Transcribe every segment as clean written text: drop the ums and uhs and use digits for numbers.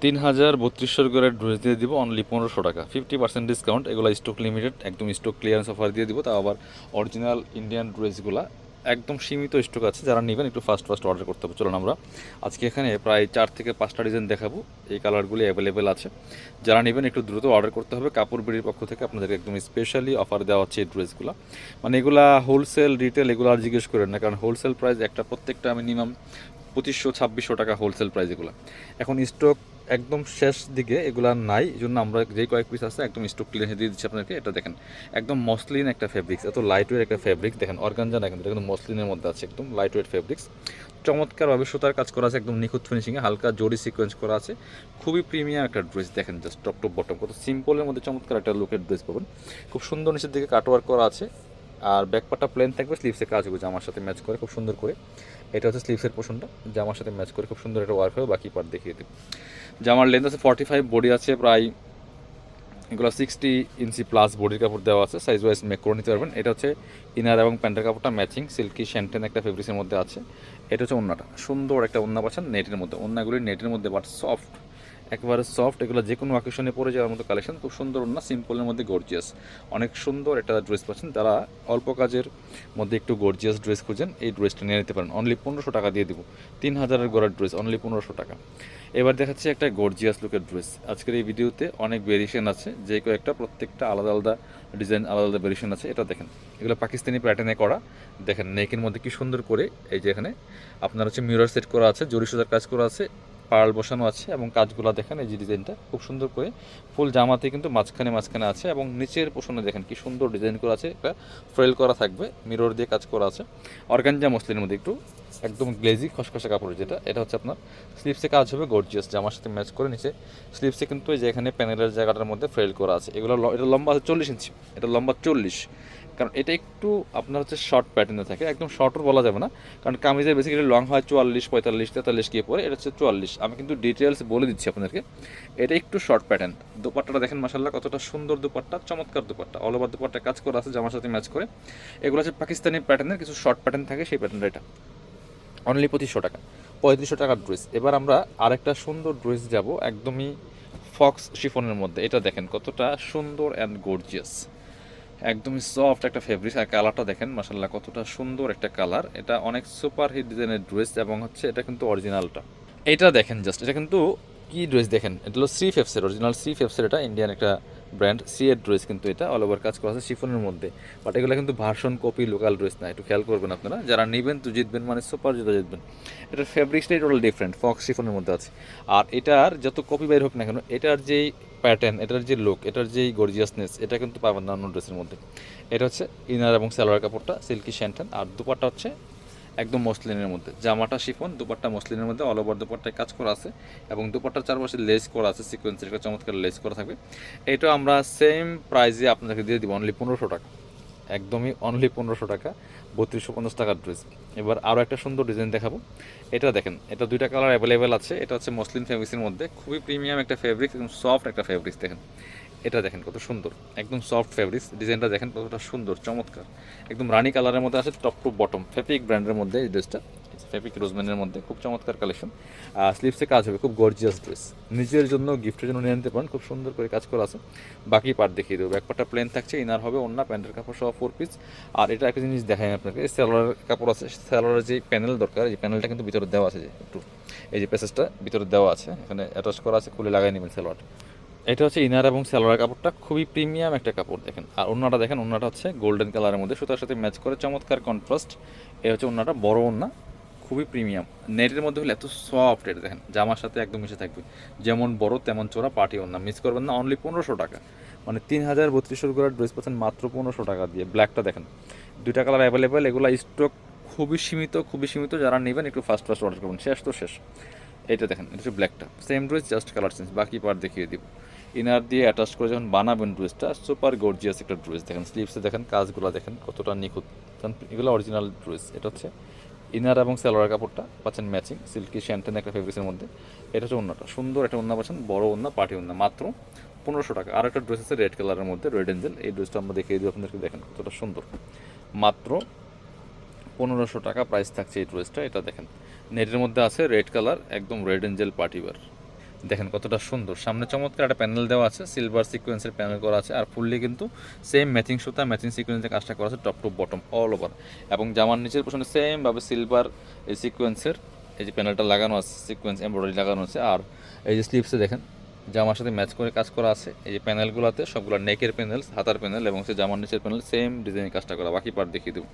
3032 করে ড্রেস দিয়ে দিব অনলি 1500 টাকা, 50% ডিসকাউন্ট। এগুলো স্টক লিমিটেড, একদম স্টক ক্লিয়ারেন্স অফার দিয়ে দিব। তাও আবার অরিজিনাল ইন্ডিয়ান ড্রেসগুলো একদম সীমিত স্টক আছে, যারা নেবেন একটু ফাস্ট অর্ডার করতে হবে। চলুন আমরা আজকে এখানে প্রায় 4 থেকে 5টা ডিজাইন দেখাবো। এই কালারগুলি অ্যাভেলেবেল আছে, যারা নেবেন একটু দ্রুত অর্ডার করতে হবে। কাপড় বিড়ির পক্ষ থেকে আপনাদেরকে একদম স্পেশালি অফার দেওয়া হচ্ছে এই ড্রেসগুলো। মানে এগুলা হোলসেল রিটেল এগুলো আর জিজ্ঞেস করেন না, কারণ হোলসেল প্রাইস একটা প্রত্যেকটা মিনিমাম 2500-2600 টাকা হোলসেল প্রাইস এগুলো। এখন স্টক একদম শেষ দিকে এগুলো নাই, এই জন্য আমরা যেই কয়েক পিস আছে একদম স্টক ক্লিয়ার দিয়ে দিচ্ছি আপনাকে। এটা দেখেন একদম মসলিন একটা ফেব্রিক্স, এত লাইট ওয়েট একটা ফেব্রিক্স। দেখেন অর্গানজা না, কিন্তু এটা কিন্তু মসলিনের মধ্যে আছে, একদম লাইট ওয়েট ফেব্রিক্স। চমৎকারভাবে সুতার কাজ করা আছে, একদম নিখুঁত ফিনিশিংয়ে, হালকা জরি সিকোয়েন্স করা আছে। খুবই প্রিমিয়াম একটা ড্রেস। দেখেন জাস্ট টপ টপ বটম কত সিম্পলের মধ্যে চমৎকার একটা লুকের ড্রেস পাবেন। খুব সুন্দর নিচের দিকে কাটওয়ার্ক করা আছে, আর ব্যাকপার্টটা প্লেন থাকবে, স্লিভসে কাজ হবে জামার সাথে ম্যাচ করে খুব সুন্দর করে। এটা হচ্ছে স্লিভসের পোর্শনটা, জামার সাথে ম্যাচ করে খুব সুন্দর একটা ওয়ার্ক হবে। বাকি পার্ট দেখিয়ে দেব। জামার লেন্থ আছে 45, বডি আছে প্রায় এগুলো 60 ইঞ্চি প্লাস বডির কাপড় দেওয়া আছে। সাইজ ওয়াইজ মেক করে নিতে পারবেন। এটা হচ্ছে ইনার এবং প্যান্টের কাপড়টা ম্যাচিং সিল্কি শ্যান্টেন একটা ফেব্রিক্সের মধ্যে আছে। এটা হচ্ছে ওন্নাটা, সুন্দর একটা ওন্না পাচ্ছেন নেটের মধ্যে। ওন্নাগুলি নেটের মধ্যে বাট সফট, একেবারে সফট। এগুলো যে কোনো অকেশনে পরে যাওয়ার মতো কালেকশন, খুব সুন্দর ওন্না, সিম্পলের মধ্যে গর্জিয়াস। অনেক সুন্দর একটা ড্রেস পাচ্ছেন। তারা অল্প কাজের মধ্যে একটু গর্জিয়াস ড্রেস খুঁজেন, এই ড্রেসটা নিয়ে নিতে পারেন। অনলি 1500 টাকা দিয়ে দিব। 3000-এর গড়ার ড্রেস অনলি 1500 টাকা। এবার দেখাচ্ছি একটা গর্জিয়াস লুকের ড্রেস। আজকের এই ভিডিওতে অনেক ভেরিয়েশন আছে, যে কয়েকটা প্রত্যেকটা আলাদা আলাদা ডিজাইন, আলাদা আলাদা ভেরিয়েশন আছে। এটা দেখেন এগুলো পাকিস্তানি প্যাটার্নে করা। দেখেন নেকের মধ্যে কি সুন্দর করে এই যে এখানে আপনার হচ্ছে মিরর সেট করা আছে, জরি সুতার কাজ করা আছে, পার্ল বসানো আছে, এবং কাজগুলো দেখেন এই যে ডিজাইনটা খুব সুন্দর করে ফুল জামাতে কিন্তু মাঝখানে মাঝখানে আছে, এবং নিচের পোষণে দেখেন কি সুন্দর ডিজাইন করা আছে। একটা ফ্রেল করা থাকবে, মিরর দিয়ে কাজ করা আছে। অর্গানজা মসলিনের মধ্যে একটু একদম গ্লেজি খসখসে কাপড় যেটা, এটা হচ্ছে আপনার স্লিপসে কাজ হবে গর্জিয়াস, জামার সাথে ম্যাচ করে। নিচে স্লিপসে কিন্তু এই যে এখানে প্যানেলের জায়গাটার মধ্যে ফ্রেল করা আছে। এগুলো এটা লম্বা আছে 40 ইঞ্চি, এটা লম্বা 40। কারণ এটা একটু আপনার হচ্ছে শর্ট প্যাটার্নে থাকে, একদম শর্টও বলা যাবে না, কারণ কামিজের বেসিক্যালি লং হয় 44, 45, 43 গিয়ে পরে, এটা হচ্ছে 44। আমি কিন্তু ডিটেলস বলে দিচ্ছি আপনাদেরকে। এটা একটু শর্ট প্যাটার্ন। দুপাট্টাটা দেখেন মাশাআল্লাহ কতটা সুন্দর দুপাট্টা, চমৎকার দুপাট্টা, অল ওভার দুপাট্টা কাজ করা আছে জামার সাথে ম্যাচ করে। এগুলো হচ্ছে পাকিস্তানি প্যাটার্নের কিছু শর্ট প্যাটার্ন থাকে, সেই প্যাটার্নটা এটা অনলি 2500 টাকা, 3500 টাকার ড্রেস। এবার আমরা আরেকটা সুন্দর ড্রেস যাব, একদমই ফক্স শিফনের মধ্যে। এটা দেখেন কতটা সুন্দর অ্যান্ড গর্জিয়াস, একদমই সফট একটা ফেব্রিক। আর কালারটা দেখেন মাশাআল্লাহ কতটা সুন্দর একটা কালার। এটা অনেক সুপার হিট ডিজাইনের ড্রেস, এবং হচ্ছে এটা কিন্তু অরিজিনালটা। এটা দেখেন জাস্ট, এটা কিন্তু কি ড্রেস দেখেন, এটা হলো সি ফেপসের অরিজিনাল, সি ফেপসের, এটা ইন্ডিয়ান একটা ব্র্যান্ড, সি এর ড্রেস কিন্তু এটা অল ওভার কাজ করা আছে শিফনের মধ্যে। বাট এগুলো কিন্তু ভার্সন কপি লোকাল ড্রেস না, একটু খেয়াল করবেন আপনারা। যারা নেবেন তো জিতবেন, মানে সুপার জুতা জিতবেন। এটার ফেব্রিক্সটাই টোটাল ডিফারেন্ট, ফক্স শিফনের মধ্যে আছে। আর এটার যত কপি বাইর হোক না কেন, এটার যেই প্যাটার্ন, এটার যে লুক, এটার যেই গর্জিয়াসনেস, এটা কিন্তু পাবেন না অন্য ড্রেসের মধ্যে। এটা হচ্ছে ইনার এবং সালোয়ার কাপড়টা সিল্কি শ্যান্টেন, আর দুপাট্টা হচ্ছে একদম মসলিনের মধ্যে। জামাটা শিফন, দুপাট্টা মসলিনের মধ্যে, অল ওভার দুপাট্টায় কাজ করা আছে, এবং দুপাট্টার চারপাশে লেস করা আছে, সিকোয়েন্সের একটা চমৎকার লেস করা থাকবে। এটা আমরা সেম প্রাইসে আপনাদেরকে দিয়ে দিব অনলি 1500 টাকা, একদমই অনলি 1500 টাকা, 3250 টাকার ড্রেস। এবার আরও একটা সুন্দর ডিজাইন দেখাবো। এটা দেখেন, এটা দুইটা কালার অ্যাভেলেবেল আছে। এটা হচ্ছে মসলিন ফেব্রিক্সের মধ্যে, খুবই প্রিমিয়াম একটা ফেব্রিক্স, একদম সফট একটা ফেব্রিক্স। দেখেন এটা দেখেন কত সুন্দর, একদম সফট ফেব্রিক্স। ডিজাইনটা দেখেন কতটা সুন্দর চমৎকার, একদম রানি কালারের মধ্যে আছে, টপ টু বটম ফেব্রিক ব্র্যান্ডের মধ্যে এই ড্রেসটা, ফেব্রিক রোজম্যানের মধ্যে, খুব চমৎকার কালেকশন। স্লিভসে কাজ হবে, খুব গর্জিয়াস ড্রেস। নিজের জন্য গিফটের জন্য নিয়ে নিতে পারেন, খুব সুন্দর করে কাজ করা আছে। বাকি পার্ট দেখিয়ে দেবো। ব্যাকপার্টটা প্লেন থাকছে, ইনার হবে অন্য প্যান্টের কাপড় সহ 4 পিস। আর এটা একটা জিনিস দেখাই আপনাকে, সালোয়ার কাপড় আছে, সালোয়ারের যে প্যানেল দরকার, এই প্যানেলটা কিন্তু ভিতরে দেওয়া আছে, যে একটু এই যে প্যাসেজটা ভিতরে দেওয়া আছে, এখানে অ্যাটাচ করা আছে, খুলে লাগাই নেবেন সালোয়ার। এটা হচ্ছে ইনার এবং সালোয়ার কাপড়টা, খুবই প্রিমিয়াম একটা কাপড় দেখেন। আর ওন্নাটা দেখেন, ওন্নাটা হচ্ছে গোল্ডেন কালারের মধ্যে সুতার সাথে ম্যাচ করে চমৎকার কন্ট্রাস্ট। এ হচ্ছে ওন্নাটা, বড় ওন্না, খুবই প্রিমিয়াম। নেটের মধ্যে হলে এত সফট, এটা দেখেন জামার সাথে একদম মিশে থাকবে, যেমন বড় তেমন চোরা, পার্টি ওন্না, মিস করবেন না। অনলি 1500 টাকা, মানে 3032 করে ড্রেস পাচ্ছেন মাত্র 1500 টাকা দিয়ে। ব্ল্যাকটা দেখেন, দুইটা কালার অ্যাভেলেবেল, এগুলো স্টক খুবই সীমিত, খুবই সীমিত। যারা নেবেন একটু ফাস্ট অর্ডার করবেন, শেষ তো শেষ। এটা দেখেন, এটা হচ্ছে ব্ল্যাকটা, same dress just colour change, বাকি পার্ট দেখিয়ে দিব। ইনার দিয়ে অ্যাটাচ করে যখন বানাবেন ড্রেসটা, সুপার গর্জিয়াস একটা ড্রেস। দেখেন স্লিভসে দেখেন কাজগুলো দেখেন কতটা নিখুঁত, এগুলো অরিজিনাল ড্রেস। এটা হচ্ছে ইনার এবং সালোয়ার কাপড়টা পাচ্ছেন ম্যাচিং সিল্কি শ্যান্টেন একটা ফেব্রিক্সের মধ্যে। এটা হচ্ছে ওন্নাটা, সুন্দর একটা ওন্না পাচ্ছেন, বড় ওন্না, পার্টি ওন্না, মাত্র 1500 টাকা। আর একটা ড্রেস আছে রেড কালারের মধ্যে, রেড এঞ্জেল, এই ড্রেসটা আমরা দেখিয়ে দিই আপনাদেরকে। দেখেন কতটা সুন্দর, মাত্র 1500 টাকা প্রাইস থাকছে এই ড্রেসটা। এটা দেখেন নেটের মধ্যে আছে, রেড কালার, একদম রেড এঞ্জেল পার্টি ওয়্যার। দেখেন কতটা সুন্দর, সামনে চমৎকার একটা প্যানেল দেওয়া আছে, সিলভার সিকোয়েন্সের প্যানেল করা আছে, আর ফুললি কিন্তু সেম ম্যাচিং সুতা ম্যাচিং সিকোয়েন্সের কাজটা করা আছে top to bottom all over. এবং জামার নিচের পোশনে সেমভাবে সিলভার এই সিকোয়েন্সের এই যে প্যানেলটা লাগানো আছে, সিকোয়েন্স এমব্রয়ডারি লাগানো আছে। আর এই যে স্লিভসে দেখেন জামার সাথে ম্যাচ করে কাজ করা আছে। এই যে প্যানেলগুলোতে সবগুলো নেকের প্যানেল, হাতার প্যানেল এবং সে জামার নিচের প্যানেল সেম ডিজাইনের কাজটা করা। বাকি পার্ট দেখিয়ে দেবো।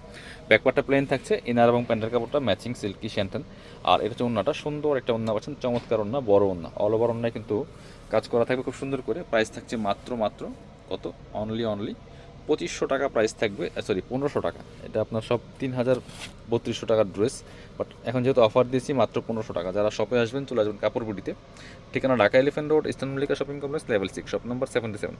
ব্যাকপার্টটা প্লেন থাকছে, ইনার এবং প্যান্টের কাপড়টা ম্যাচিং সিল্কি শ্যান্টেন। আর এটা হচ্ছে ওন্নাটা, সুন্দর একটা ওন্না পাচ্ছেন, চমৎকার ওন্না, বড় ওন্না, অল ওভার ওন্নায় কিন্তু কাজ করা থাকবে খুব সুন্দর করে। প্রাইস থাকছে মাত্র কত, অনলি 2500 টাকা প্রাইস থাকবে, সরি 1500 টাকা। এটা আপনার সব 3000 3200 টাকার ড্রেস, বাট এখন যেহেতু অফার দিয়েছি মাত্র 1500 টাকা। যারা শপে আসবেন চলে আসবেন কাপড় বুটিতে, ঠিকানা Dhaka elephant road, eastern Mallika shopping complex, level 6, shop number 77।